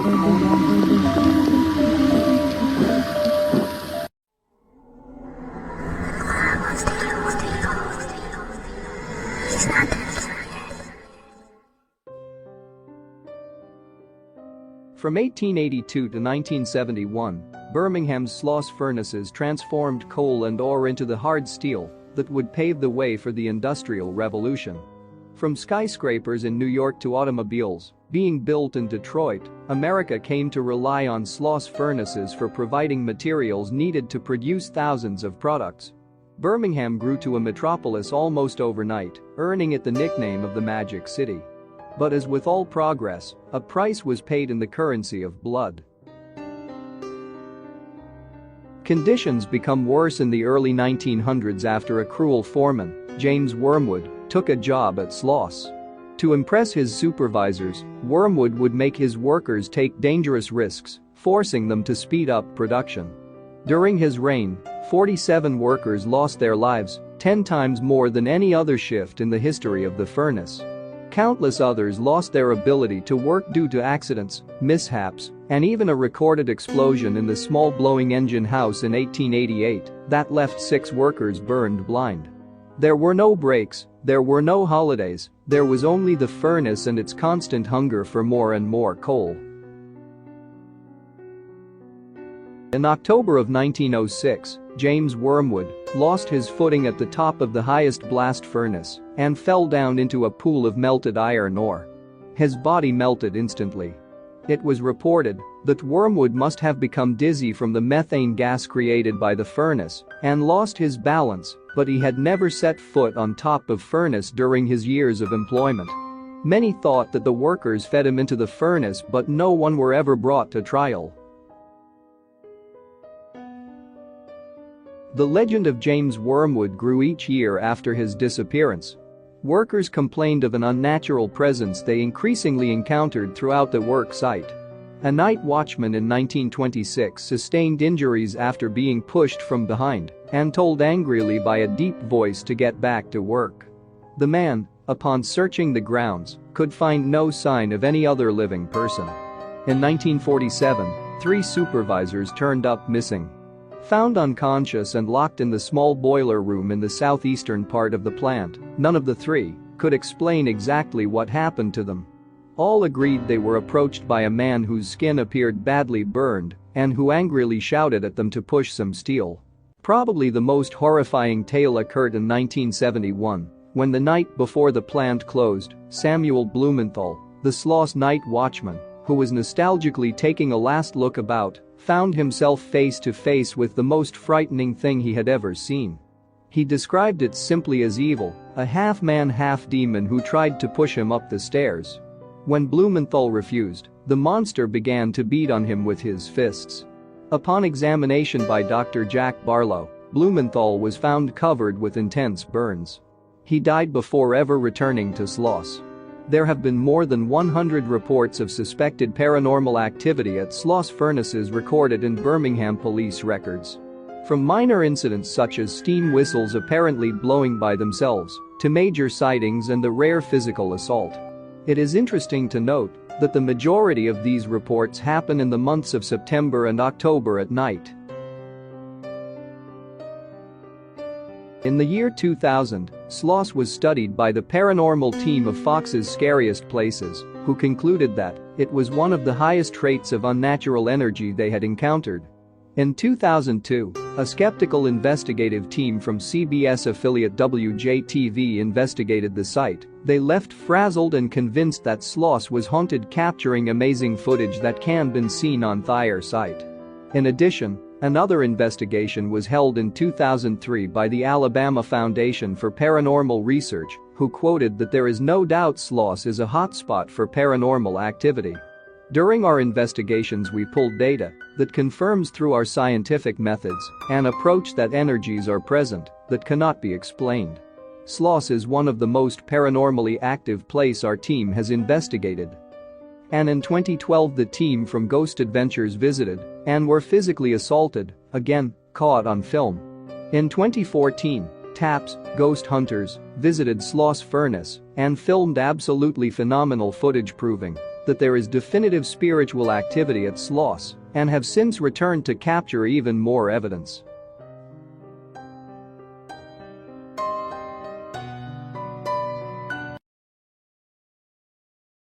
From 1882 to 1971, Birmingham's Sloss Furnaces transformed coal and ore into the hard steel that would pave the way for the Industrial Revolution. From skyscrapers in New York to automobiles being built in Detroit, America came to rely on Sloss Furnaces for providing materials needed to produce thousands of products. Birmingham grew to a metropolis almost overnight, earning it the nickname of the Magic City. But as with all progress, a price was paid in the currency of blood. Conditions become worse in the early 1900s after a cruel foreman, James Wormwood, took a job at Sloss. To impress his supervisors, Wormwood would make his workers take dangerous risks, forcing them to speed up production. During his reign, 47 workers lost their lives, 10 times more than any other shift in the history of the furnace. Countless others lost their ability to work due to accidents, mishaps, and even a recorded explosion in the small blowing engine house in 1888 that left 6 workers burned blind. There were no breaks, there were no holidays, there was only the furnace and its constant hunger for more and more coal. In October of 1906, James Wormwood lost his footing at the top of the highest blast furnace and fell down into a pool of melted iron ore. His body melted instantly. It was reported that Wormwood must have become dizzy from the methane gas created by the furnace and lost his balance, but he had never set foot on top of furnace during his years of employment. Many thought that the workers fed him into the furnace, but no one were ever brought to trial. The legend of James Wormwood grew each year after his disappearance. Workers complained of an unnatural presence they increasingly encountered throughout the work site. A night watchman in 1926 sustained injuries after being pushed from behind and told angrily by a deep voice to get back to work. The man, upon searching the grounds, could find no sign of any other living person. In 1947, 3 supervisors turned up missing. Found unconscious and locked in the small boiler room in the southeastern part of the plant, none of the 3 could explain exactly what happened to them. All agreed they were approached by a man whose skin appeared badly burned and who angrily shouted at them to push some steel. Probably the most horrifying tale occurred in 1971, when the night before the plant closed, Samuel Blumenthal, the Sloss night watchman, who was nostalgically taking a last look about, found himself face to face with the most frightening thing he had ever seen. He described it simply as evil, a half-man half-demon who tried to push him up the stairs. When Blumenthal refused, the monster began to beat on him with his fists. Upon examination by Dr. Jack Barlow, Blumenthal was found covered with intense burns. He died before ever returning to Sloss. There have been more than 100 reports of suspected paranormal activity at Sloss Furnaces recorded in Birmingham police records. From minor incidents such as steam whistles apparently blowing by themselves, to major sightings and the rare physical assault. It is interesting to note that the majority of these reports happen in the months of September and October at night. In the year 2000, Sloss was studied by the paranormal team of Fox's Scariest Places, who concluded that it was one of the highest traits of unnatural energy they had encountered. In 2002, a skeptical investigative team from CBS affiliate WJTV investigated the site. They left frazzled and convinced that Sloss was haunted, capturing amazing footage that can be seen on their site. In addition, another investigation was held in 2003 by the Alabama Foundation for Paranormal Research, who quoted that there is no doubt Sloss is a hotspot for paranormal activity. During our investigations we pulled data that confirms through our scientific methods an approach that energies are present that cannot be explained. Sloss is one of the most paranormally active place our team has investigated. And in 2012 the team from Ghost Adventures visited and were physically assaulted, again, caught on film. In 2014, TAPS, Ghost Hunters, visited Sloss Furnace and filmed absolutely phenomenal footage proving that there is definitive spiritual activity at Sloss and have since returned to capture even more evidence.